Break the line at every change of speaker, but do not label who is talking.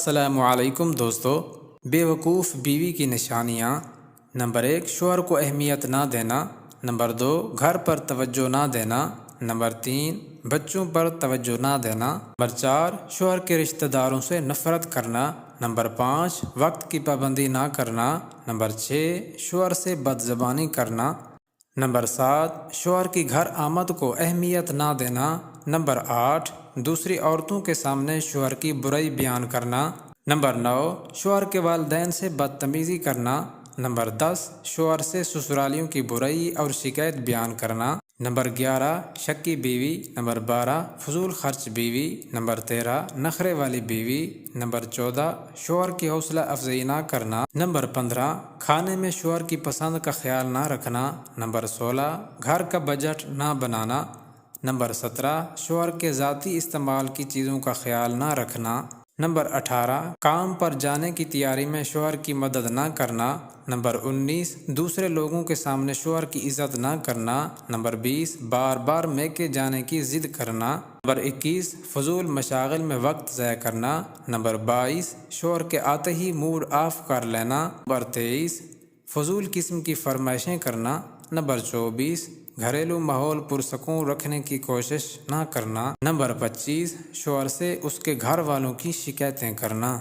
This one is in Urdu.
السلام علیکم دوستو۔ بے وقوف بیوی کی نشانیاں۔ نمبر 1، شوہر کو اہمیت نہ دینا۔ نمبر 2، گھر پر توجہ نہ دینا۔ نمبر 3، بچوں پر توجہ نہ دینا۔ نمبر 4، شوہر کے رشتہ داروں سے نفرت کرنا۔ نمبر 5، وقت کی پابندی نہ کرنا۔ نمبر 6، شوہر سے بد زبانی کرنا۔ نمبر 7، شوہر کی گھر آمد کو اہمیت نہ دینا۔ نمبر 8، دوسری عورتوں کے سامنے شوہر کی برائی بیان کرنا۔ نمبر 9، شوہر کے والدین سے بدتمیزی کرنا۔ نمبر 10، شوہر سے سسرالیوں کی برائی اور شکایت بیان کرنا۔ نمبر 11، شکی بیوی۔ نمبر 12، فضول خرچ بیوی۔ نمبر 13، نخرے والی بیوی۔ نمبر 14، شوہر کی حوصلہ افزائی نہ کرنا۔ نمبر 15، کھانے میں شوہر کی پسند کا خیال نہ رکھنا۔ نمبر 16، گھر کا بجٹ نہ بنانا۔ نمبر 17، شوہر کے ذاتی استعمال کی چیزوں کا خیال نہ رکھنا۔ نمبر 18، کام پر جانے کی تیاری میں شوہر کی مدد نہ کرنا۔ نمبر 19، دوسرے لوگوں کے سامنے شوہر کی عزت نہ کرنا۔ نمبر 20، بار بار میکے جانے کی ضد کرنا۔ نمبر 21، فضول مشاغل میں وقت ضائع کرنا۔ نمبر 22، شوہر کے آتے ہی موڈ آف کر لینا۔ نمبر 23، فضول قسم کی فرمائشیں کرنا۔ نمبر 24، گھریلو ماحول پرسکون رکھنے کی کوشش نہ کرنا۔ نمبر 25، شوہر سے اس کے گھر والوں کی شکایتیں کرنا۔